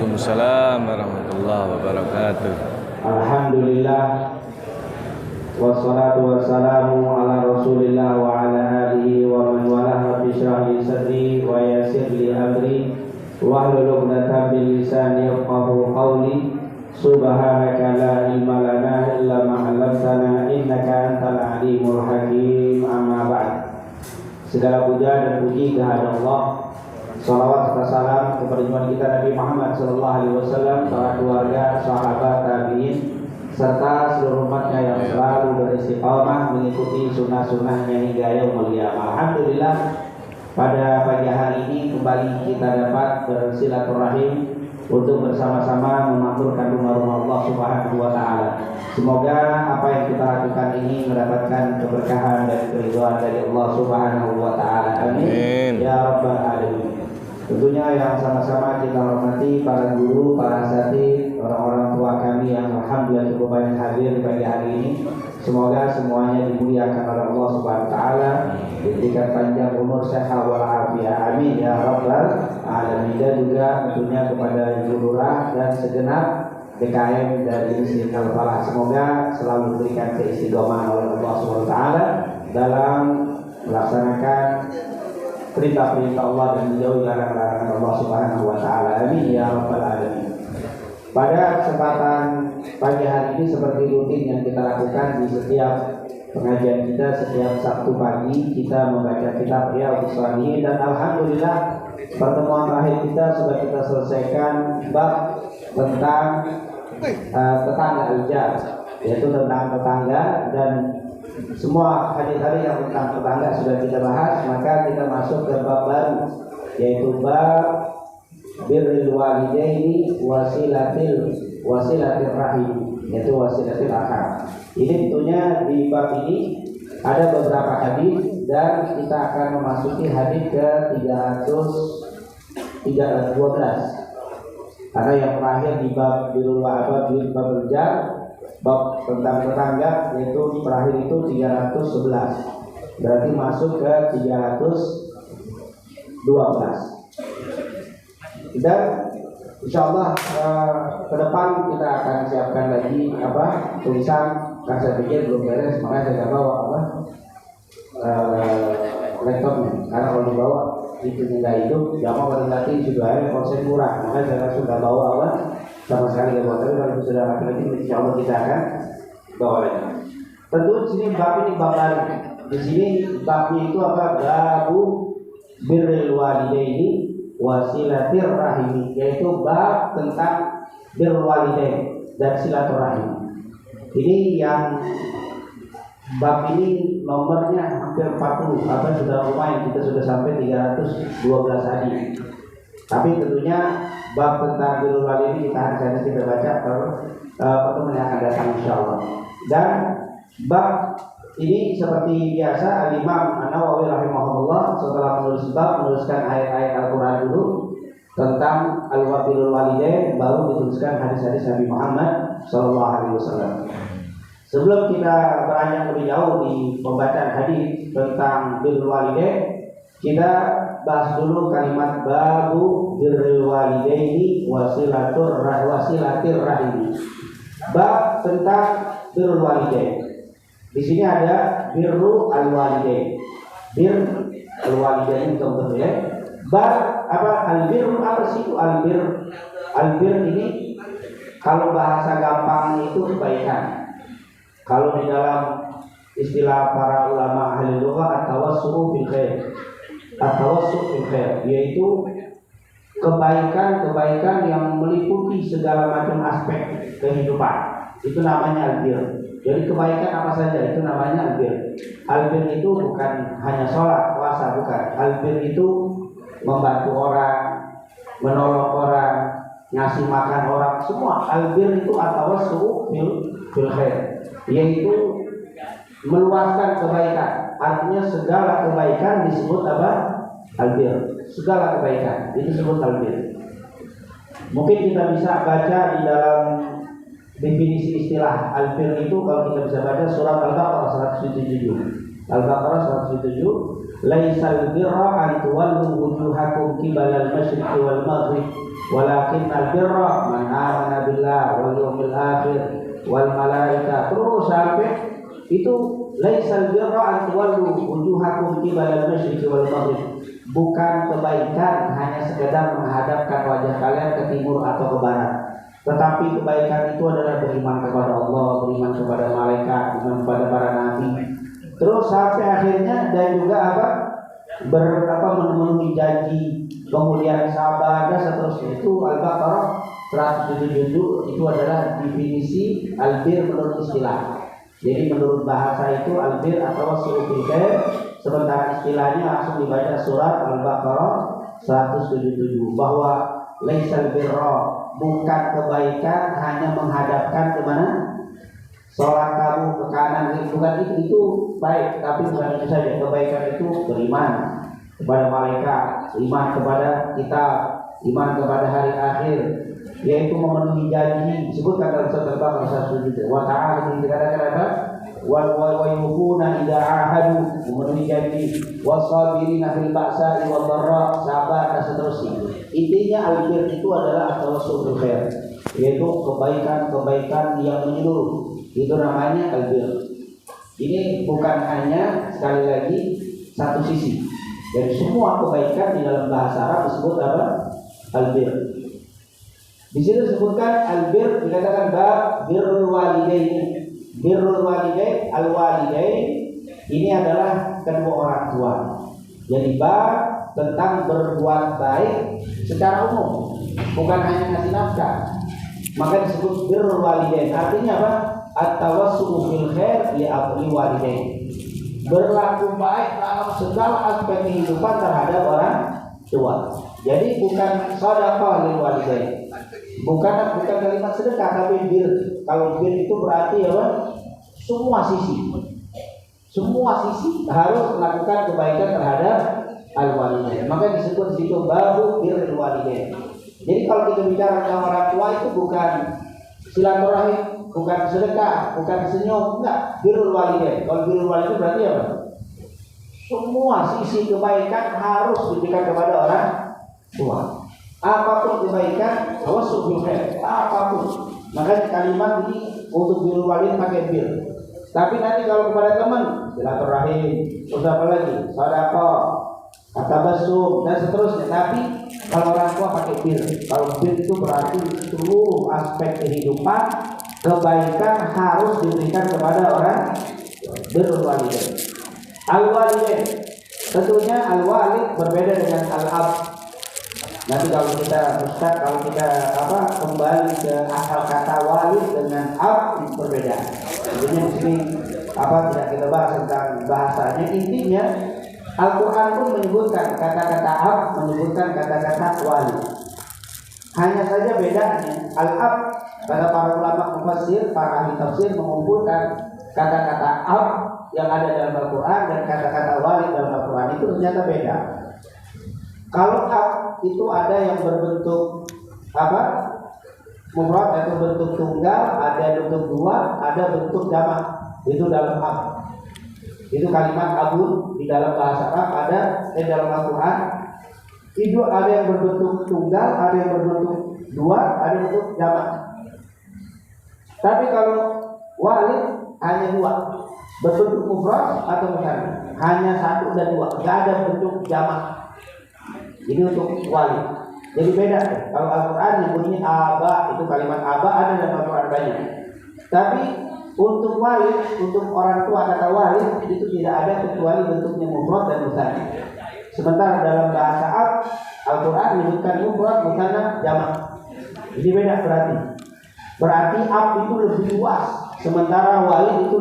Waalaikumsalam warahmatullahi wabarakatuh. Alhamdulillah wassalatu wassalamu ala Rasulillah wa ala alihi wa man walah. Rabbi shrah li sadri wa yassir li amri wahlul 'uqdatam min lisani yafqahu qawli. Subhanaka la ilma lana illa ma 'allamtana innaka antal alimul hakim. Amma ba'd. Segala puja dan puji kehadirat Allah. Salawat serta salam kepada junjungan kita Nabi Muhammad sallallahu alaihi wasallam, para keluarga, sahabat, tabi'in serta seluruh umatnya yang selalu beristiqamah mengikuti sunnah-sunnahnya hingga yaumul qiyamah. Alhamdulillah, pada pagi hari ini kembali kita dapat bersilaturahim untuk bersama-sama memakmurkan rumah-rumah Allah Subhanahu wa taala. Semoga apa yang kita lakukan ini mendapatkan keberkahan dan keridhaan dari Allah Subhanahu wa taala. Amin. Ya rabbal alamin. Tentunya yang sama-sama kita hormati para guru, para asatidz, orang-orang tua kami yang alhamdulillah cukup banyak hadir di pagi hari ini. Semoga semuanya dimuliakan oleh Allah Subhanahu wa taala, diberikan panjang umur, sehat walafiat. Amin ya rabbal alamin. Dan juga tentunya kepada Ibu Lurah dan segenap DKM dari Masjid Al-Falah, semoga selalu diberikan keistiqomahan oleh Allah Subhanahu wa taala dalam melaksanakan perintah-perintah Allah dan menjauhi larangan-larangan Allah Subhanahu wa taala. Amin ya rabbal alamin. Pada kesempatan pagi hari ini seperti rutin yang kita lakukan di setiap pengajian kita, setiap Sabtu pagi kita membaca kitab Riyadhus Shalihin, dan alhamdulillah pertemuan terakhir kita sudah kita selesaikan bab tentang tetangga ijab, yaitu tentang tetangga, dan semua hadis-hadis yang tentang tetangga sudah kita bahas. Maka kita masuk ke bab baru, yaitu bab birrul walidaini wasilatir rahim, yaitu wasilatil arham. Ini tentunya di bab ini ada beberapa hadis, dan kita akan memasuki hadis ke 312. Karena yang terakhir di bab birrul walidaini bab tentang tetangga, yaitu terakhir itu 311. Berarti masuk ke 312. Dan insyaallah ke depan kita akan siapkan lagi tulisan, karena saya pikir belum beres, makanya saya nggak bawa laptopnya. Karena kalau dibawa itu nggak hidup, jangan pada nanti sudah ada konsen murah, makanya saya sudah bawa sama sekali nggak bawa. Tapi kalau sudah lagi insyaallah kita akan bawa lagi. Tentu di sini bab ini bab baru. Di sini babnya itu babu birrul walidaini wasilatir rahim, yaitu bab tentang birrul walidain dan silaturahim. Ini yang bab ini nomornya hampir 40, sudah lumayan, kita sudah sampai 312 hadis. Tapi tentunya bab tentang birrul walidain kita harus kita baca pertemuan yang akan datang insyaallah. Dan bab ini seperti biasa Al-Imam An-Nawawi rahimahullah setelah menuliskan ayat-ayat Al-Quran dulu tentang al-birrul walidain, baru dituliskan hadis-hadis Nabi Muhammad SAW. Sebelum kita beranjak lebih jauh di pembacaan hadis tentang birrul walidain, kita bahas dulu kalimat babu birrul walidaini wasilatir rahim. Bab tentang birrul walidain. Di sini ada birru al-walidain. Bir al-walidain untuk ya. Bar al-birru apa sih itu al-bir? Al-bir ini kalau bahasa gampang itu kebaikan. Kalau di dalam istilah para ulama ahli lugah at-tawassu fil khair. At-tawassu fil khair yaitu kebaikan-kebaikan yang meliputi segala macam aspek kehidupan. Itu namanya al-bir. Jadi kebaikan apa saja itu namanya albir. Albir itu bukan hanya sholat, puasa, bukan. Albir itu membantu orang, menolong orang, ngasih makan orang, semua. Albir itu at-tawassu fil khair, yaitu meluaskan kebaikan. Artinya segala kebaikan disebut albir. Segala kebaikan itu disebut albir. Mungkin kita bisa baca di dalam definisi istilah albir itu, kalau kita bisa baca surat Al-Baqarah 107. Al-Baqarah 107, laisal birra an tuwallu wujuhakum qibalal masyriqi wal maghrib Walakinnal birra man amana billah wal yawmil akhir wal malaika, terus sampai itu laisal birra an tuwallu wujuhakum qibala al-masyriqi wal maghrib. Bukan kebaikan hanya sekedar menghadapkan wajah kalian ke timur atau ke barat, tetapi kebaikan itu adalah beriman kepada Allah, beriman kepada malaikat, beriman kepada para nabi. Terus sampai akhirnya dan juga memenuhi janji, kemudian sabar dan seterusnya. Itu Al-Baqarah 177. Itu adalah definisi albir menurut istilah. Jadi menurut bahasa itu albir atau wasilul khair, sementara istilahnya langsung dibaca surat Al-Baqarah 177 bahwa laisal birra, bukan kebaikan hanya menghadapkan ke mana? Sholat kamu ke kanan, bukan itu baik, tapi bukan itu saja. Kebaikan itu beriman kepada malaikat, iman kepada kitab, iman kepada hari akhir, yaitu memenuhi janji. Disebutkan dalam surat Al-Baqarah 177. Wa ta'ala dikatakan apa? Wa yufuna idza ahadu, memenuhi janji. Wasabirina fil ba'sa'i wad dharra, sabar dan seterusnya. Intinya albir itu adalah tawassul khair, yaitu kebaikan-kebaikan yang menyeluruh. Itu namanya albir. Ini bukan hanya sekali lagi satu sisi. Dari semua kebaikan di dalam bahasa Arab disebut apa? Albir. Di sini disebutkan albir, dikatakan bab birrul walidain. Birrul walidain, al-walidain ini adalah kedua orang tua. Jadi bab tentang berbuat baik secara umum, bukan hanya ngasih nafkah. Maka disebut birrul walidain. Artinya apa? At-tawassul fil khair li abli walidain. Berlaku baik dalam segala aspek kehidupan terhadap orang tua. Jadi bukan sedekah lil walidain. Bukan kalimat sedekah, tapi bir. Kalau bir itu berarti apa? Semua sisi harus melakukan kebaikan terhadap al-walidain. Maka disebut di situ babu birrul walidain. Jadi kalau kita bicara tentang orang tua itu bukan silaturahim, bukan sedekah, bukan senyum, enggak. Birrul walidain. Kalau birrul walidain berarti apa? Semua sisi kebaikan harus diberikan kepada orang tua. Apapun kebaikan, tawassul bil khair, apapun. Makanya kalimat ini untuk birrul walidain pakai bir. Tapi nanti kalau kepada teman, silaturahim, terus apa lagi? Sedekah, tabassum dan seterusnya. Tapi kalau orang tua pakai bir. Kalau bir itu berarti seluruh aspek kehidupan kebaikan harus diberikan kepada orang birrul walidain. Al-walidain, tentunya al-walid berbeda dengan al-ab. Nanti kalau kita kembali ke asal kata walid dengan ab, itu berbeda. Jadi di sini tidak kita bahas tentang bahasanya. Intinya Al-Quran pun menyebutkan kata-kata ab, menyebutkan kata-kata walid. Hanya saja bedanya al-ab, kata para ulama mufassir, para ahli tafsir mengumpulkan kata-kata ab yang ada dalam Al-Quran dan kata-kata walid dalam Al-Quran itu ternyata beda. Kalau ab itu ada yang berbentuk mufrad atau bentuk tunggal, ada bentuk dua, ada bentuk jamak. Itu dalam ab. Itu kalimat abun di dalam bahasa Arab ada dalam Al-Quran. Itu ada yang berbentuk tunggal, ada yang berbentuk dua, ada yang bentuk jamak. Tapi kalau walid hanya dua, berbentuk mufrad atau bukan, hanya satu dan dua, tidak ada bentuk jamak. Ini untuk walid. Jadi beda. Kalau Al-Quran yang bunyinya aba, itu kalimat aba ada dalam Al-Quran banyak. Tapi untuk walid, untuk orang tua kata walid itu tidak ada kecuali bentuknya mufrad dan musanna. Sementara dalam bahasa Arab Al-Quran menyebutkan mufrad, musanna, jamak. Jadi beda berarti. Berarti ab itu lebih luas, sementara walid itu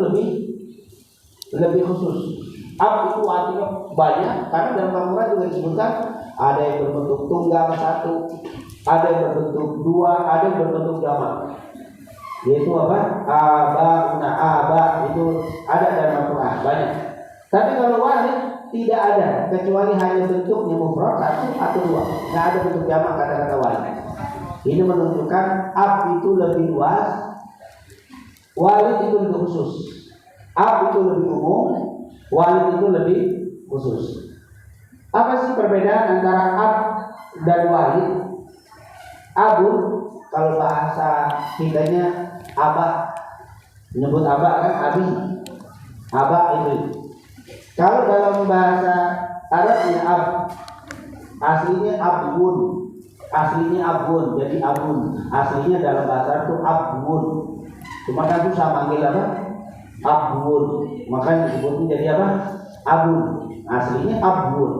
lebih khusus. Ab itu artinya banyak, karena dalam Al-Quran juga disebutkan ada yang berbentuk tunggal satu, ada yang berbentuk dua, ada yang berbentuk jamak. Yaitu apa? Aba itu ada dalam Al-Quran banyak. Tapi kalau walid tidak ada, kecuali hanya bentuknya mufrad satu atau dua. Tidak ada bentuk jamak kata-kata walid. Ini menunjukkan ab itu lebih luas, walid itu lebih khusus. Ab itu lebih umum, walid itu lebih khusus. Apa sih perbedaan antara ab dan walid? Abun kalau bahasa kitanya abah, menyebut abah kan abi, abah itu. Kalau dalam bahasa Arabnya aslinya abun, aslinya abun, jadi abun, aslinya dalam bahasa itu abun. Cuma kan susah manggil apa? Abun, makanya disebutnya jadi apa? Abun, aslinya abun.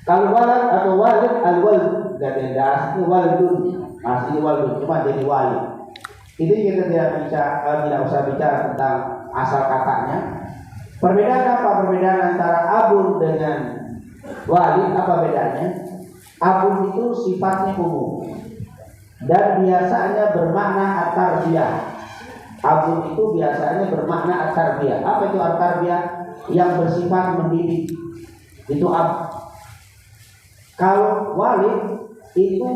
Kalau walad atau walid al-walid, jadi aslinya walidun, aslinya walidun, cuma jadi walid. Itu kita tidak usah bicara tentang asal kakaknya. Perbedaan apa? Perbedaan antara abun dengan walid apa bedanya? Abun itu sifatnya umum dan biasanya bermakna at-tarbiyah. Abun itu biasanya bermakna at-tarbiyah. Apa itu at-tarbiyah? Yang bersifat mendidik. Itu ab. Kalau walid itu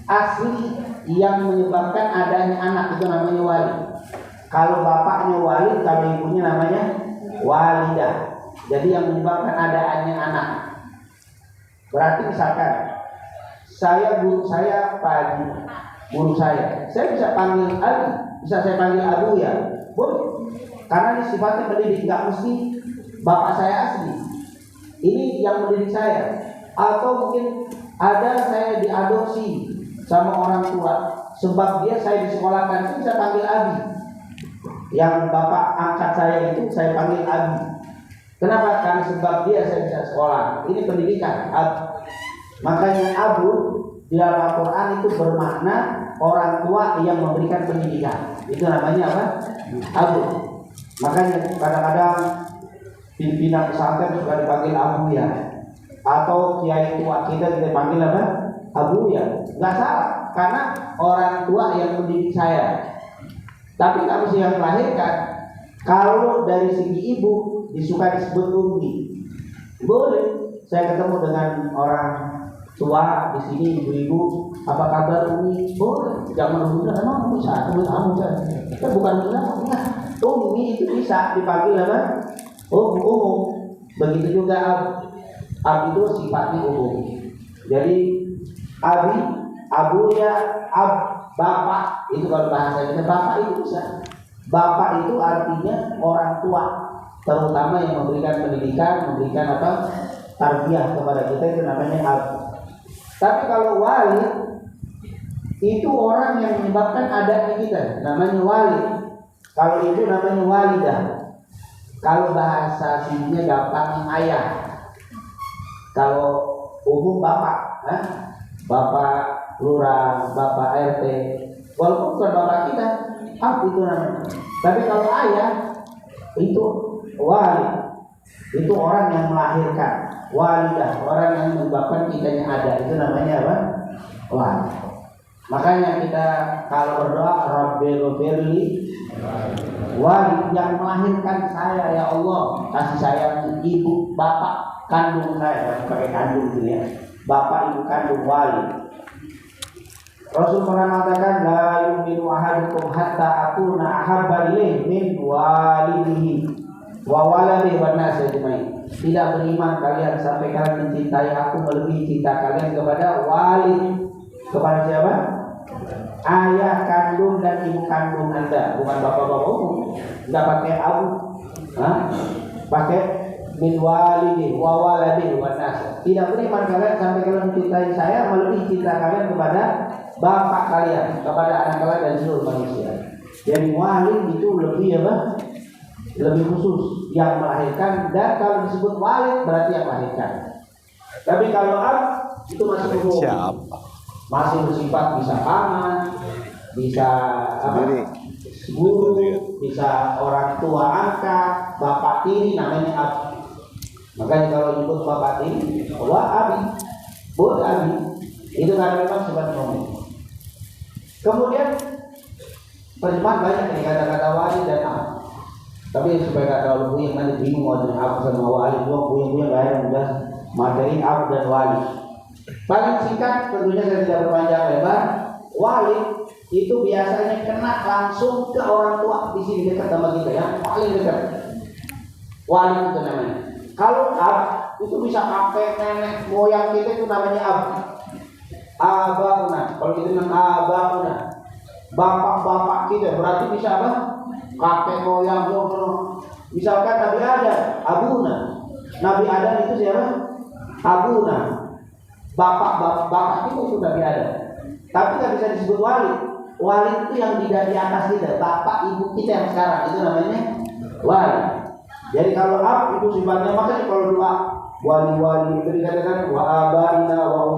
asli yang menyebabkan adanya anak, itu namanya walid. Kalau bapaknya walid, kalau ibunya namanya walidah. Jadi yang menyebabkan adanya anak. Berarti misalkan guru saya pagi, guru saya bisa panggil Ali, bisa saya panggil Abu ya, boleh. Karena ini sifatnya mendidik, nggak mesti bapak saya asli. Ini yang mendidik saya. Atau mungkin ada saya diadopsi sama orang tua, sebab dia saya disekolahkan, saya bisa panggil Abi. Yang bapak angkat saya itu saya panggil Abi. Kenapa? Karena sebab dia saya bisa sekolah. Ini pendidikan. Makanya Abu di dalam Al-Quran itu bermakna orang tua yang memberikan pendidikan. Itu namanya apa? Abu. Makanya kadang-kadang pimpinan pesantren suka dipanggil Abu ya. Atau kiai tua kita panggil apa? Abu ya. Nggak salah, karena orang tua yang mendidik saya. Tapi nggak mesti yang melahirkan. Kalau dari segi ibu disuka disebut umi, boleh. Saya ketemu dengan orang tua di sini, ibu-ibu, apa kabar umi? Boleh. Jangan umi, emang bisa, kamu kan? Kita bukan bilang, umi itu bisa dipanggil apa? Umum. Begitu juga ab itu sifatnya umum. Jadi abi, abunya, bapak itu kalau bahasa kita bapak itu bisa. Bapak itu artinya orang tua, terutama yang memberikan pendidikan, memberikan apa? Tarbiyah kepada kita, itu namanya ab. Tapi kalau wali itu orang yang menyebabkan adanya kita, namanya wali. Kalau ibu namanya walidah. Kalau bahasa sininya gampang ayah. Kalau umum bapak, bapak lurah, bapak RT, walaupun bukan bapak kita, itu namanya. Tapi kalau ayah itu wali, itu orang yang melahirkan, walidah, orang yang menyebabkan kitanya ada, itu namanya apa? Wali. Makanya kita kalau berdoa, Rabbighfirli, wali yang melahirkan saya, ya Allah, kasih sayang ibu, bapak kandung saya, pakai kandung gitu ya, bapak ibu kandung wali. Rasul pernah mengatakan, la yu'minu ahadukum hatta akuna ahabba ilaihi min walidihi wa waladihi wan nasi ajmain. Tidak beriman kalian sampai kalian mencintai aku melebihi cinta kalian kepada wali. Kepada siapa? Ayah kandung dan ibu kandung Anda, bukan bapak-bapak umum. Enggak pakai abu, pakai min walidihi wa waladihi wan nasi. Tidak beriman kalian sampai kalian mencintai saya melebihi cinta kalian kepada bapak kalian, kepada anak kalian dan seluruh manusia. Jadi wali itu lebih apa? Lebih khusus, yang melahirkan. Dan kalau disebut wali berarti yang melahirkan. Tapi kalau ab itu masih umum, masih bersifat bisa paman, bisa apa? Guru, bisa orang tua angkat, bapak tiri, namanya ab. Makanya kalau disebut bapak tiri, abi, boleh abi. Itu karena memang sifat umum. Kemudian terjemahan banyak nih kata-kata wali dan ab. Tapi supaya nggak terlalu buyang, nanti bingung mau jadi ab sama wali, buyang nggak ada mudah materi ab dan wali. Paling singkat, tentunya saya tidak berpanjang lebar. Wali itu biasanya kena langsung ke orang tua di sini dekat sama kita ya, paling dekat. Wali itu namanya. Kalau ab itu bisa kakek nenek moyang kita itu namanya ab. Abahuna. Kalau kita bilang abahuna, bapak-bapak kita, berarti bisa apa? Kakek moyang, misalkan Nabi Adam, abuna. Nabi Adam itu siapa? Abuna. Bapak kita itu Nabi Adam. Tapi nggak bisa disebut wali. Wali itu yang di atas kita, bapak ibu kita yang sekarang, itu namanya wali. Jadi kalau ab itu sifatnya, makanya kalau doa wali-wali itu dikatakan wa abaina wa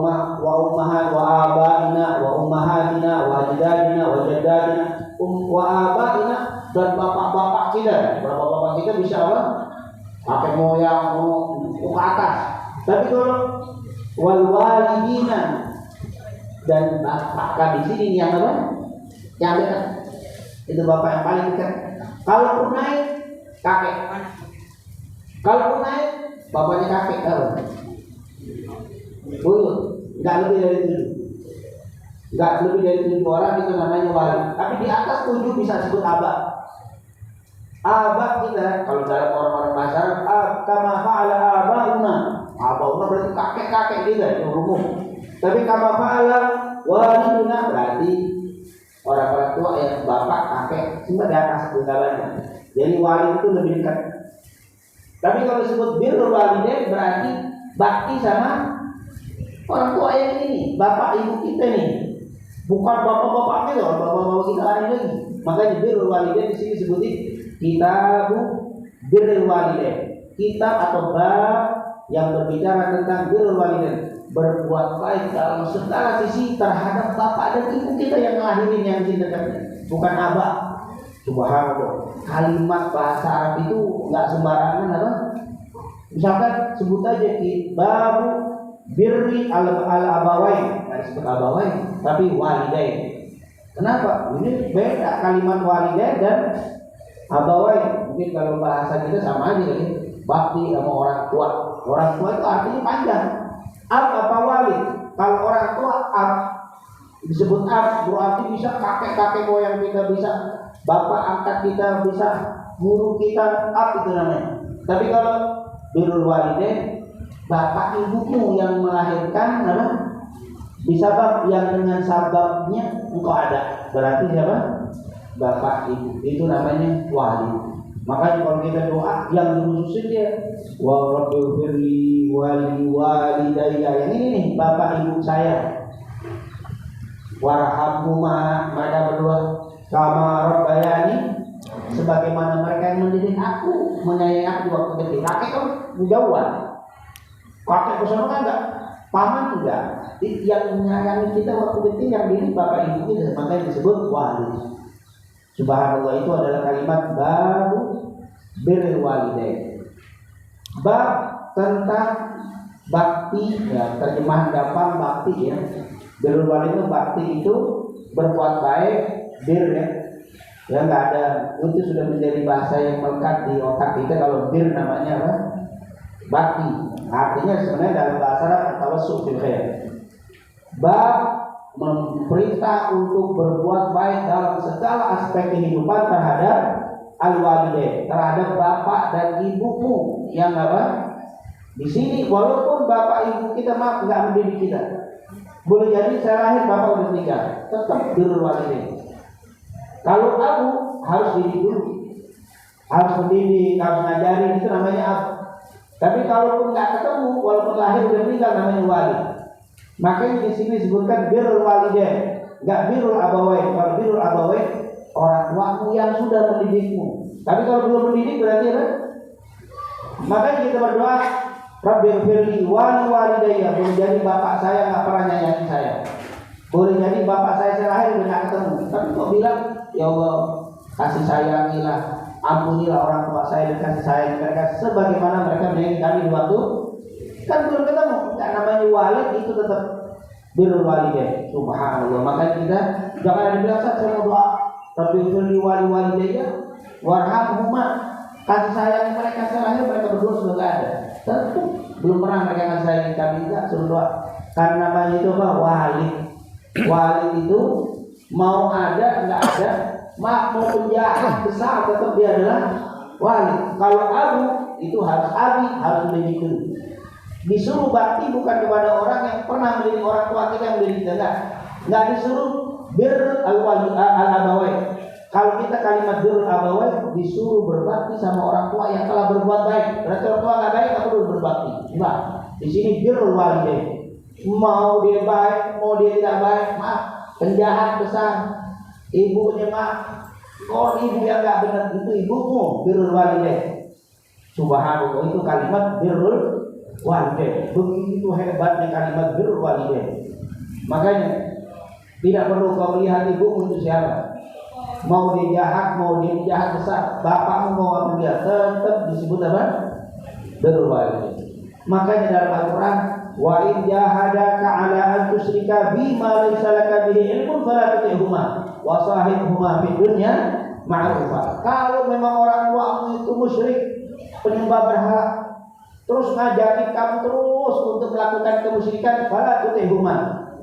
ummahat wa abaina wa ummahatina wa ajdadina wa jaddadina wa abaina, dan bapak-bapak kita. Bapak-bapak kita bisa apa? Pakai moyang ke atas. Tapi kalau wal walidina dan bapak di sini yang apa? Yang dekat. Itu bapak yang paling dekat. Kalau pun naik kakek. Kalau pun naik bapaknya kakek tahu. Buyut, enggak lebih dari 7. Enggak lebih dari 7 orang itu namanya wali. Tapi di atas 7 bisa sebut abah. Abah kita kalau dalam orang-orang bahasa kama fa'ala abahuna. Abahuna berarti kakek-kakek kita yang umum. Tapi kama fa'ala waliduna berarti orang-orang tua yang bapak, kakek semua di atas segalanya. Jadi wali itu lebih dekat. Tapi kalau disebut birrul walidain berarti bakti sama orang tua yang ini, bapak ibu kita nih. Bukan bapak-bapak kita, bapak-bapak kita lain lagi. Makanya birrul walidain di sini disebutin kitabu birrul walidain. Kitab atau bab yang berbicara tentang birrul walidain, berbuat baik dalam segala sisi terhadap bapak dan ibu kita yang ngelahirin, yang cintakan, bukan abah. Subhanallah, kalimat bahasa Arab itu nggak sembarangan apa? Misalkan sebut aja babu birri al abawain, nggak disebut abawain, tapi walidain. Kenapa? Ini beda kalimat walidain dan abawain. Mungkin kalau bahasa kita sama aja kan, bakti sama orang tua. Orang tua itu artinya panjang. Ab apa walid? Kalau orang tua ab disebut ab berarti bisa kakek-kakek moyang kita, bisa bapak angkat kita, bisa guru kita, ab itu namanya. Tapi kalau birrul walidain, bapak ibumu yang melahirkan apa? Bisa bab yang dengan sababnya engkau ada. Berarti siapa? Bapak ibu. Itu namanya wali. Makanya kalau kita doa yang dirususin dia wa rabbighfirli wali walidayya, yang ini nih bapak ibu saya. Warhamhuma, mereka berdua kama rabbayani, sebagaimana mereka yang mendidik aku, menyayangi aku waktu kecil. Kakek kan jauhan, kakek kesana kan enggak, paman juga. Yang menyayangi kita waktu kecil, yang didik bapak ibu kita, makanya disebut wali. Subhanallah, itu adalah kalimat baru birrul walidain. Bab tentang bakti, ya terjemahan gampang bakti ya. Birrul walidain bakti itu berbuat baik, bir ya. Ya nggak ada, itu sudah menjadi bahasa yang melekat di otak kita. Kalau bir namanya apa? Bakti. Artinya sebenarnya dalam bahasa Arab tawassul fil khair. Bab memerintah untuk berbuat baik dalam segala aspek kehidupan terhadap al-walidain, terhadap bapak dan ibumu yang apa? Di sini walaupun bapak ibu kita maaf nggak mendidik kita, boleh jadi saya lahir bapak udah nikah, tetap birrul walidain. Kalau abu harus didik dulu, harus mendidik, harus ngajarin, itu namanya abu. Tapi kalaupun nggak ketemu, walaupun lahir udah nikah, namanya wali. Makanya di sini disebutkan birrul walidain, nggak birrul abawain. Kalau birrul abawain orang tuamu yang sudah mendidikmu. Tapi kalau belum mendidik berarti apa? Makanya kita berdoa, Rabbighfirli wali walidayya. Boleh jadi bapak saya nggak pernah nyayangi saya. Boleh jadi bapak saya lahir udah nggak ketemu. Tapi kok bilang, ya Allah kasih sayangilah, ampunilah orang tua saya dan kasih sayang mereka sebagaimana mereka menyayangi kami di waktu kan belum ketemu. Yang namanya walid itu tetap birrul walidain. Subhanallah. Makanya kita jangan ada bilang saya mau doa Rabbighfirli wali walidayya warhamhuma, kasih sayang mereka lahir mereka berdua sudah nggak ada. Tentu belum pernah mereka kasih sayang kami, enggak suruh doa. Karena namanya itu apa? Walid. Walid itu mau ada nggak ada, mau penjahat besar tetap dia adalah walid. Kalau abu itu harus abi, harus mendidik dulu. Disuruh bakti bukan kepada orang yang pernah mendidik orang tua kita yang mendidik kita, enggak. nggak disuruh al-abawain. Kalau kita kalimat birrul abawain disuruh berbakti sama orang tua yang telah berbuat baik. Berarti orang tua nggak baik, nggak perlu berbakti. Enggak. Di sini birrul walidain. Mau dia baik, mau dia tidak baik, maaf. Penjahat besar, ibunya maaf. Kalau ibu yang nggak benar itu ibumu, birrul walidain. Subhanallah, itu kalimat birrul walidain. Begitu hebatnya kalimat birrul walidain. Makanya tidak perlu kau melihat ibumu itu siapa. Mau dia jahat, mau dia jahat besar, bapakmu mau apa dia, tetap disebut apa? Birrul walidain. Makanya dalam Al-Quran, wa in jahadaka ala an tusyrika bima laysa laka bihi ilmun fala tuti'huma wa sahibhuma fid dunya ma'rufa. Kalau memang orang tuamu itu musyrik, penyembah berhala, terus ngajakin kamu terus untuk melakukan kemusyrikan, fala tuti'huma,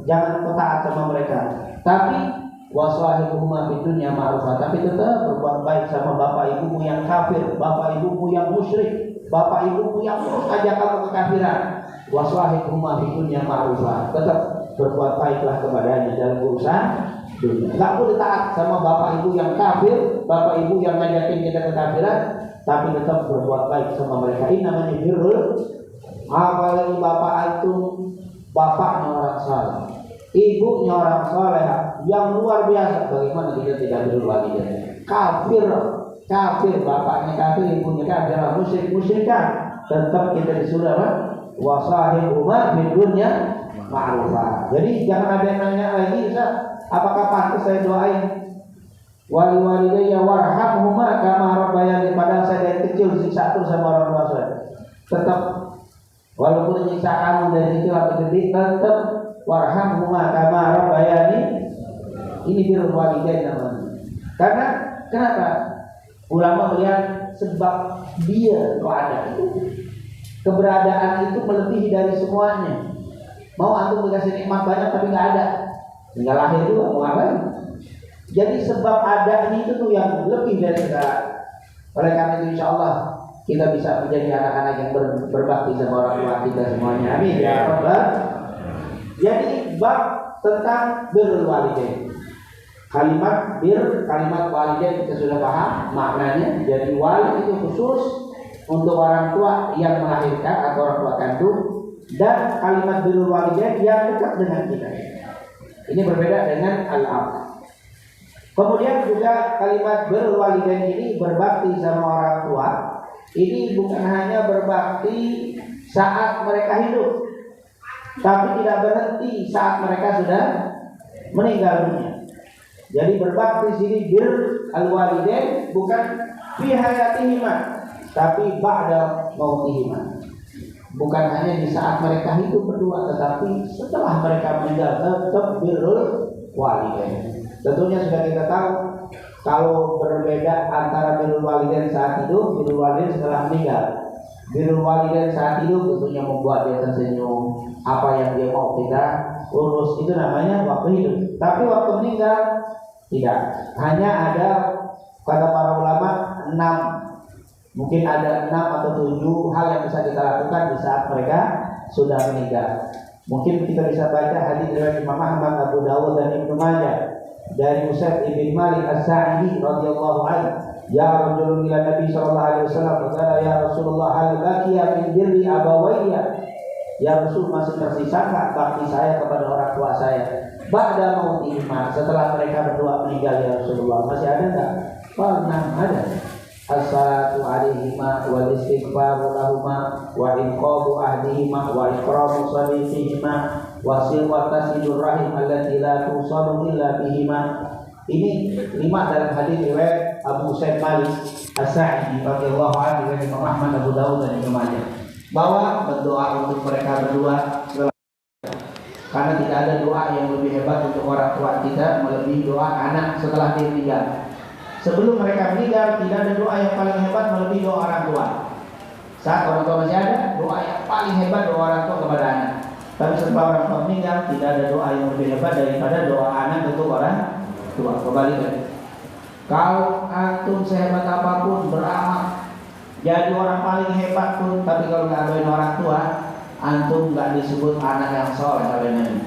jangan kau taat sama mereka. Tapi wasahibuhuma fid dunya ma'rufa, tapi tetap berbuat baik sama bapak ibumu yang kafir, bapak ibumu yang musyrik, bapak ibumu yang terus ajak kamu kekafiran. Wasahibuhuma fid dunya ma'rufa, tetap berbuat baiklah kepadanya dalam urusan dunia. Enggak boleh taat sama bapak ibu yang kafir, bapak ibu yang ngajakin kita kekafiran, tapi tetap berbuat baik sama mereka. Ini namanya birrul. Apalagi bapak antum bapaknya orang saleh, ibunya orang saleh yang luar biasa, bagaimana kita tidak birrul walidain? Kafir, bapaknya kafir, ibunya kafir, musyrikan, tetap kita disuruh apa? Wasahibuhuma fid dunya ma'rufa. Jadi jangan ada yang nanya lagi, Ustaz, apakah pantas saya doain wali-walidayya warhamhuma kama rabbayani, padahal saya dari kecil disiksa terus sama orang tua saya. Tetap walaupun nyiksa kamu dari kecil sampai gede, tetap warhamhuma kama rabbayani. Ini birrul walidain namanya. Karena kenapa? Ulama melihat sebab dia kok ada itu, keberadaan itu melebihi dari semuanya. Mau antum dikasih nikmat banyak tapi nggak ada, tinggal lahir juga mau ngapain? Jadi sebab adanya itu tuh yang lebih dari segala. Oleh karena itu insya Allah kita bisa menjadi anak-anak yang berbakti sama orang tua kita semuanya. Amin ya Rabbal. Jadi bab tentang birrul walidain. Kalimat kalimat walidain kita sudah paham maknanya. Jadi wali itu khusus untuk orang tua yang melahirkan atau orang tua kandung, dan kalimat birrul walidain yang dekat dengan kita. Ini berbeda dengan al-ab. Kemudian juga kalimat birrul walidain ini berbakti sama orang tua. Ini bukan hanya berbakti saat mereka hidup, tapi tidak berhenti saat mereka sudah meninggal dunia. Jadi berbakti sini bir al-walidain bukan fi hayatihima, tapi ba'da mautihima. Bukan hanya di saat mereka hidup berdua, tetapi setelah mereka meninggal tetap birrul walidain. Tentunya sudah kita tahu kalau berbeda antara birrul walidain saat hidup, birrul walidain setelah meninggal. Birrul walidain saat hidup tentunya membuat dia tersenyum, apa yang dia mau kita urus, itu namanya waktu hidup. Tapi waktu meninggal tidak. Hanya ada, kata para ulama, 6, mungkin ada 6 atau 7 hal yang bisa kita lakukan di saat mereka sudah meninggal. Mungkin kita bisa baca hadis dari Imam Ahmad, Abu Dawud dan Ibnu Majah dari Usaid bin Malik As-Sa'idi radhiyallahu anhu. Ya rajulun ila Nabi sallallahu alaihi wasallam, qala ya Rasulullah hal baqiya min birri abawayya. Ya Rasul, masih tersisa enggak bakti saya kepada orang tua saya ba'da mautihima, setelah mereka berdua meninggal ya Rasulullah, masih ada enggak? Pernah ada. As-salatu alaihima wal istighfaru lahuma wa inqabu ahdihima wa ikramu sadiqihima wa silwatasidur rahim allati la tusalu illa bihima. Ini 5 dalam hadis riwayat Abu Usaid Malik As-Sa'idi radhiyallahu anhu dari Imam Ahmad, Abu Dawud dan Ibnu Majah, bahwa berdoa untuk mereka berdua, karena tidak ada doa yang lebih hebat untuk orang tua kita melebihi doa anak setelah dia meninggal. Sebelum mereka meninggal tidak ada doa yang paling hebat melebihi doa orang tua. Saat orang tua masih ada, doa yang paling hebat doa orang tua kepada anak. Tapi setelah orang tua meninggal tidak ada doa yang lebih hebat daripada doa anak untuk orang tua. Kembalikan. Kalau antum sehebat apapun beramal, jadi orang paling hebat pun, tapi kalau nggak doain orang tua, antum nggak disebut anak yang soleh oleh Nabi.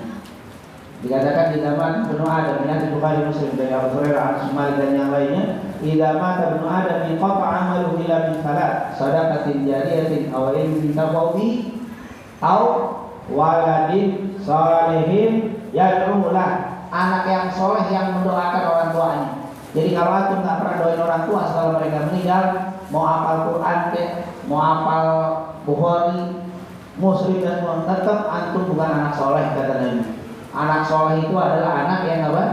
Dikatakan di zaman Ibnu Adam, di Bukhari Muslim dari Abu Hurairah, Anas bin Malik dan yang lainnya, idza mata Ibnu Adam inqata 'amaluhu illa min salat, shadaqatin jariyatin aw ilmin tafawwi aw waladin shalihin yad'u lah. Anak yang soleh yang mendoakan orang tuanya. Jadi kalau antum nggak pernah doain orang tua setelah mereka meninggal, mau hafal Quran mau hafal Bukhari, Muslim dan semua, tetap antum bukan anak soleh kata Nabi. Anak soleh itu adalah anak yang apa?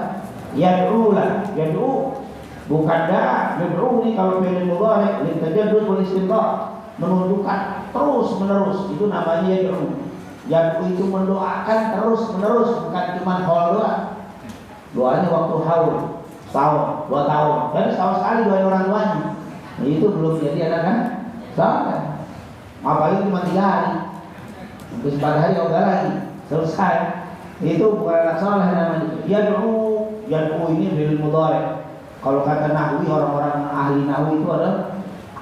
Yad'u lah, yad'u bukan dah. Yad'u ini kalau fi'il mudhari litajaddud wal istimrar, menunjukkan terus menerus, itu namanya yad'u. Yad'u itu mendoakan terus menerus, bukan cuma haul doang. Doanya waktu haul, tahun, 2 tahun, dan setahun sekali doain orang tuanya. Nah, itu belum jadi anak kan? Sama. Apalagi cuma 3 hari, terus 4 hari udah lagi selesai. Itu bukan anak soleh namanya. Yad'u ini fi'il mudhari. Kalau kata nahwi, orang-orang ahli nahwi itu adalah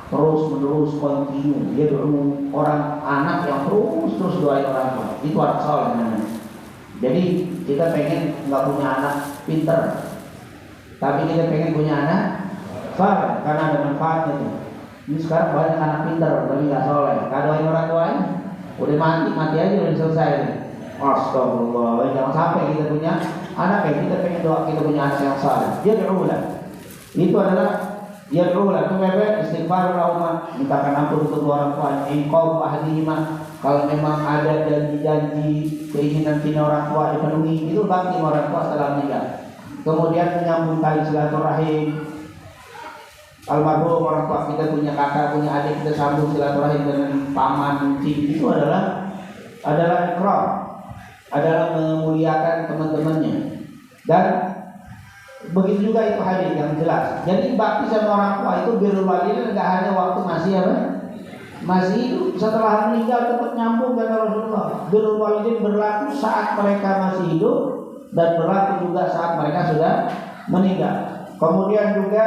terus menerus, kontinu. Yad'u, orang anak yang terus doain orang tua. Itu anak soleh namanya. Jadi kita pengen nggak punya anak pinter, tapi kita pengen punya anak soleh karena ada manfaatnya tuh. Ini sekarang banyak anak pinter tapi nggak soleh. Doain orang tuanya, udah mati aja udah selesai. Astagfirullah, jangan sampai kita punya anak kayak kita pengen doa kita punya anak yang saleh. Dia berulah. Itu adalah dia berulah. Itu istighfar lahum, mintakan ampun untuk orang tua. Inqam ahdihima, kalau memang ada janji-janji keinginan orang tua dipenuhi, itu bakti orang tua setelah meninggal. Kemudian menyambung tali silaturahim. Almarhum orang tua kita punya kakak, punya adik, kita sambung silaturahim dengan paman, cicit. Itu adalah ikrar, adalah memuliakan teman-temannya. Dan begitu juga itu hadis yang jelas. Jadi bakti sama orang tua itu birrul walidain enggak hanya waktu masih hidup, setelah meninggal tetap nyambung kata Rasulullah. Birrul walidain berlaku saat mereka masih hidup dan berlaku juga saat mereka sudah meninggal. Kemudian juga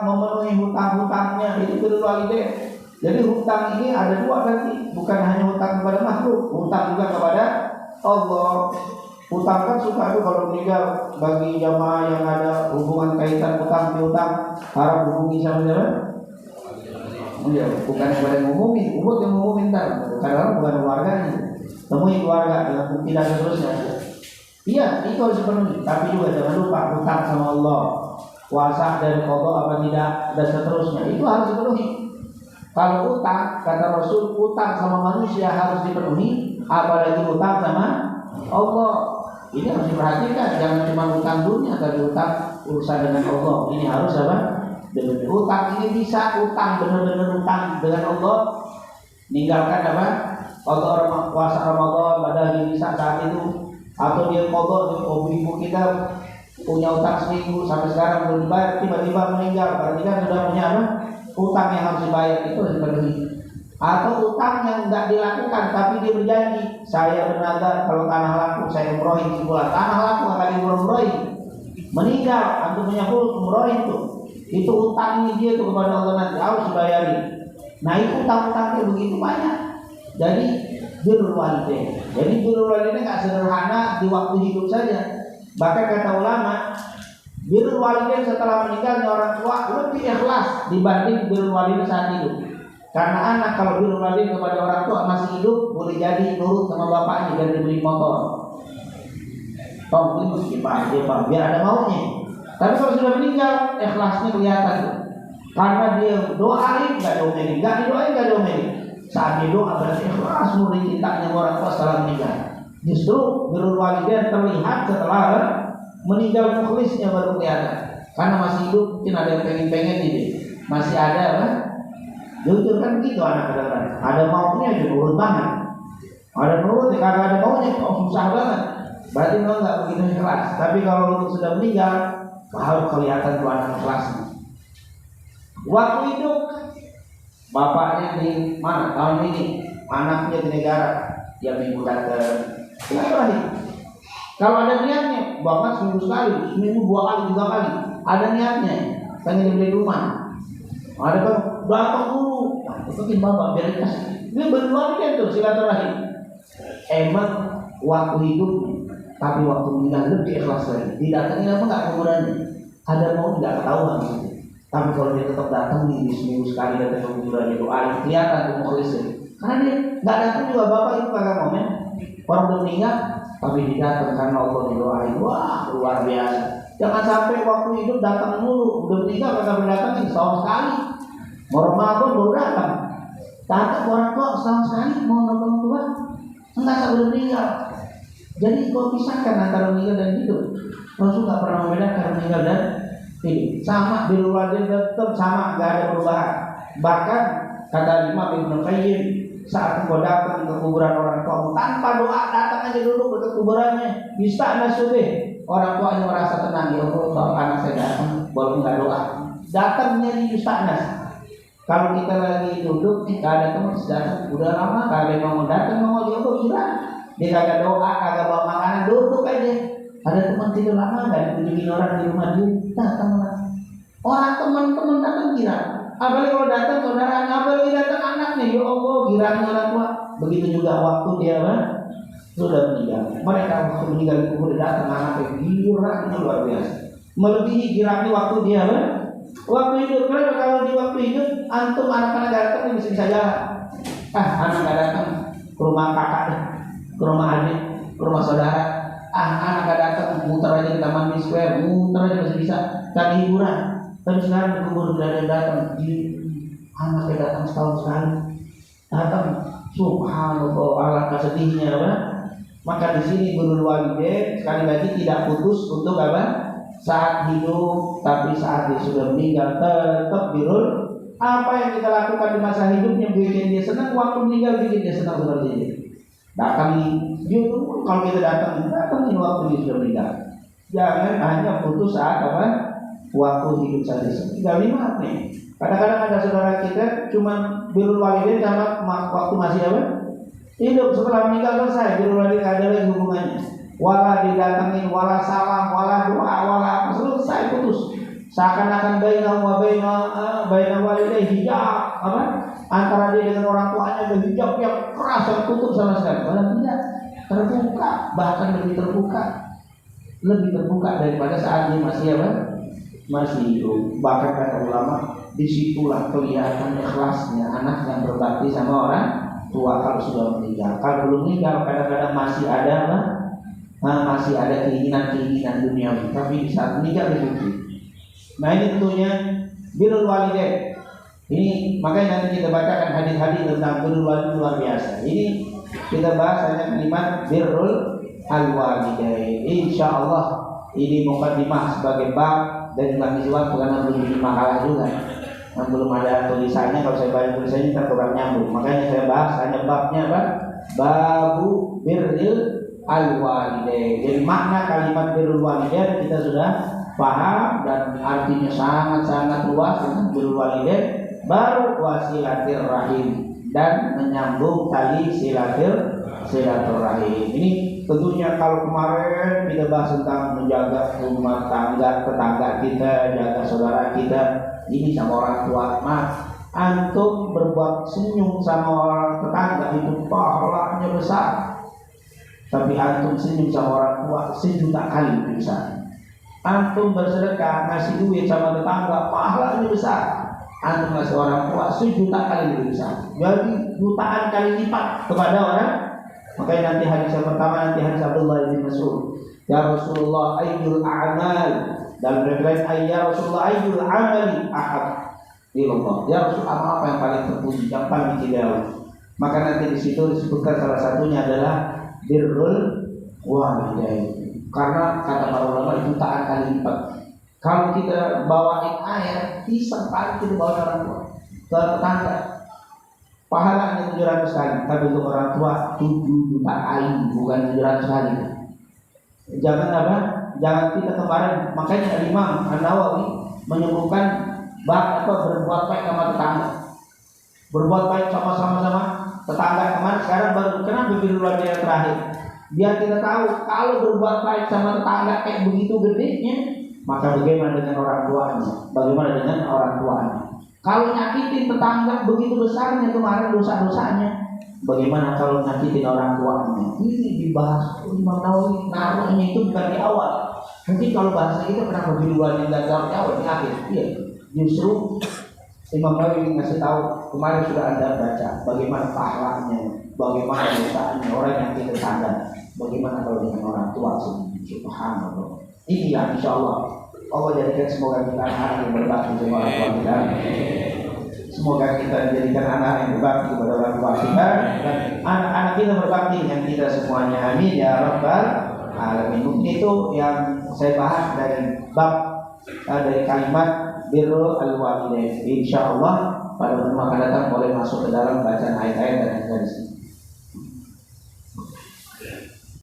memenuhi hutang-hutangnya, itu birrul walidain. Jadi hutang ini ada 2 nanti, bukan hanya hutang kepada makhluk, hutang juga kepada Allah. Hutang kan suka itu kalau meninggal, bagi jamaah yang ada hubungan kaitan hutang piutang harap hubungi sama siapa? Ya, bukan kepada yang ngumumin, yang ngumumin karena bukan keluarganya. Temui keluarga dengan bukti dan seterusnya. Iya, itu harus dipenuhi. Tapi juga jangan lupa hutang sama Allah, puasa dan qada apa tidak dan seterusnya, itu harus dipenuhi. Kalau utang, kata Rasul, utang sama manusia harus dipenuhi, apalagi utang sama Allah. Ini harus diperhatikan, jangan cuma utang dunia, tapi utang urusan dengan Allah. Ini harus apa? Dengan utang ini bisa utang benar-benar utang dengan Allah. Ninggalkan apa? Qada puasa Ramadan pada hari saat itu, atau dia qada, ibu kita punya utang seminggu sampai sekarang belum dibayar, tiba-tiba meninggal, berarti kan sudah punya apa? Utang yang harus dibayar, itu harus dipenuhi. Atau utang yang tidak dilakukan tapi dia berjanji, saya bernazar kalau tanah laku saya umrohin sebulan. Tanah laku akan diumrohin, meninggal antum punya umrohin itu utang ini dia tuh kepada Allah nanti harus dibayari. Nah itu utang-utangnya begitu banyak. Jadi birrul walidain. Jadi birrul walidain nggak sederhana di waktu hidup saja. Bahkan kata ulama, birrul walidain setelah meninggalnya orang tua lebih ikhlas dibanding birrul walidain saat hidup. Karena anak kalau birrul walidain kepada orang tua masih hidup boleh jadi nurut sama bapaknya dan dibeli motor. Tom ini biar ada maunya. Tapi kalau sudah meninggal, ikhlasnya kelihatan tuh. Karena dia doain nggak diomelin, nggak didoain nggak diomelin. Saat dia doa berarti ikhlas murni cintanya orang tua setelah meninggal. Justru birrul walidain terlihat setelah meninggal, mukhlisnya baru kelihatan. Karena masih hidup mungkin ada yang pengen ini, masih ada jujur kan begitu anak kadang-kadang. Ada maunya aja nurut banget. Ada nurut, kalau ada maunya susah banget. Berarti memang nggak begitu ikhlas. Tapi kalau sudah meninggal, baru kelihatan tuh anak ikhlasnya. Waktu hidup bapaknya di mana tahun ini, anaknya di negara, dia minggu datang. Kalau ada niatnya, bahkan seminggu sekali, seminggu 2 kali, 3 kali, ada niatnya, pengen dibeli rumah. Ada kan datang dulu, itu kan bapak biar dikasih. Dia berdua kan tuh silaturahim. Emang waktu hidup tapi waktu meninggal lebih ikhlas lagi. Didatangi apa nggak kuburannya? Ada mau nggak ketahuan gitu. Tapi kalau dia tetap datang nih di seminggu sekali datang ke kuburannya doain, kelihatan tuh mukhlisnya. Karena dia nggak datang juga bapak itu kagak komen. Orang udah meninggal, tapi dia datang karena Allah didoain. Wah luar biasa. Jangan sampai waktu hidup datang mulu, udah meninggal kagak datang setahun sekali. Mau Ramadan baru datang. Datang orang tua setahun sekali mau nonton tua, enggak sampai meninggal. Jadi kau pisahkan antara meninggal dan hidup. Rasul nggak pernah membedakan meninggal dan hidup. Sama birrul walidain tetap sama, nggak ada perubahan. Bahkan kata Imam Ibnu Qayyim, saat kau datang ke kuburan orang tua tanpa doa, datang aja dulu ke kuburannya, bisa nasubih. Orang tuanya merasa tenang, ya Allah, kalau anak saya datang, walaupun nggak doa, datangnya di Yustanas. Kalau kita lagi duduk, nggak ada teman datang, udah lama, kagak mau datang, mau ya Allah gila. Dia kagak doa, kagak bawa makanan, duduk aja. Ada teman tidur lama, nggak dikunjungin orang di rumah dia, datang lah. Orang teman-teman datang gila. Apalagi kalau datang saudara, apalagi datang anaknya, ya Allah, gila orang tua. Begitu juga waktu dia sudah meninggal. Mereka waktu meninggal di kubur datang anaknya girangnya luar biasa. Melebihi girangnya waktu dia waktu hidup. Karena kalau di waktu hidup antum anak-anak datang bisa jalan. Anak nggak datang ke rumah kakak, ke rumah adik, ke rumah saudara. Anak nggak datang muter aja ke Taman Square, muter aja masih bisa cari hiburan. Tapi sekarang di kubur sudah ada datang. Anaknya datang setahun sekali. Datang, subhanallah, alangkah sedihnya, Maka di sini birrul walidain sekali lagi tidak putus untuk apa? Saat hidup, tapi saat dia sudah meninggal tetap birrul. Apa yang kita lakukan di masa hidupnya bikin dia senang, waktu meninggal bikin dia senang seperti ini. Datang dia tuh kalau kita datang waktu dia sudah meninggal. Jangan hanya putus saat apa? Waktu hidup saja. Tinggal 5 nih. Kadang-kadang ada saudara kita cuma birrul walidain sama waktu masih apa? Hidup, setelah meninggal selesai, birrul walidain ada lagi hubungannya. Wala didatengin, wala salam, wala doa, wala apa, selesai putus. Seakan-akan baina walidayhi hijab, apa? Antara dia dengan orang tuanya ada hijab yang keras yang tutup sama sekali. Padahal tidak, terbuka, bahkan lebih terbuka daripada saat dia masih apa? Masih hidup. Bahkan kata ulama, disitulah kelihatan ikhlasnya anak yang berbakti sama orang tua kalau sudah meninggal. Kalau belum meninggal kadang-kadang masih ada masih ada keinginan duniawi, tapi di saat meninggal dipuji. Nah ini tentunya birrul walidain. Ini makanya nanti kita bacakan hadis-hadis tentang birrul walidain luar biasa. Ini kita bahas hanya kalimat birrul walidain. Insyaallah ini mukadimah sebagai bab dan bagi waktu karena belum di makalah juga. Dan belum ada tulisannya, kalau saya baca tulisannya kita kurang nyambung. Makanya saya bahas hanya babnya apa? Babu birrul walidain. Jadi makna kalimat birrul walidain kita sudah paham dan artinya sangat-sangat luas tentang birrul walidain. Baru wasilatirrahim dan menyambung tali silaturahim. Ini tentunya kalau kemarin kita bahas tentang menjaga rumah tangga, tetangga kita, jaga saudara kita. Ini sama orang tua, antum berbuat senyum sama orang tetangga itu pahalanya besar. Tapi antum senyum sama orang tua 1.000.000 kali lebih besar. Antum bersedekah ngasih duit sama tetangga pahalanya besar. Antum ngasih orang tua 1.000.000 kali lebih besar. Jadi jutaan kali lipat kepada orang. Makanya nanti hadis yang pertama nanti hadis Abdullah bin Mas'ud. Ya Rasulullah ayyul a'mal. Dalam riwayat ya Rasulullah ayyul amali ahad ilallah. Ya Rasul amal apa yang paling terpuji, yang paling ideal. Maka nanti di situ disebutkan salah satunya adalah birrul walidain. Karena kata para ulama itu jutaan kali lipat. Kalau kita bawain air, pisang paling kita bawa orang tua ke tetangga. Pahalanya 700 kali, tapi untuk orang tua 7 juta kali, bukan 700 kali. Jangan apa? Jangan kita kemarin, makanya Imam An-Nawawi menyebutkan berbuat baik sama tetangga. Berbuat baik sama-sama tetangga kemarin, sekarang baru kenapa birrul walidain terakhir. Biar kita tahu kalau berbuat baik sama tetangga kayak begitu gedenya, maka bagaimana dengan orang tuanya? Bagaimana dengan orang tuanya? Kalau nyakitin tetangga begitu besarnya kemarin dosa-dosanya, bagaimana kalau nyakitin orang tuanya. Ini dibahas Imam Nawawi naruhnya itu bukan di awal. Nanti kalau bahasa kita kenapa di dua yang gagal di awal di akhir? Iya, justru Imam Nawawi ngasih tahu kemarin sudah Anda baca bagaimana pahalanya, bagaimana dosanya orang yang tidak sadar, bagaimana kalau dengan orang tua sendiri. Subhanallah. Ini ya insya Allah jadikan semoga kita anak yang berbakti kepada orang tua kita. Semoga kita dijadikan anak yang berbakti kepada orang tua kita dan anak-anak kita berbakti dengan kita semuanya. Amin ya rabbal alamin. Mungkin itu yang saya bahas dari bab dari kalimat birrul walidain. Insyaallah pada pertemuan akan datang boleh masuk ke dalam bacaan ayat-ayat dan hadis.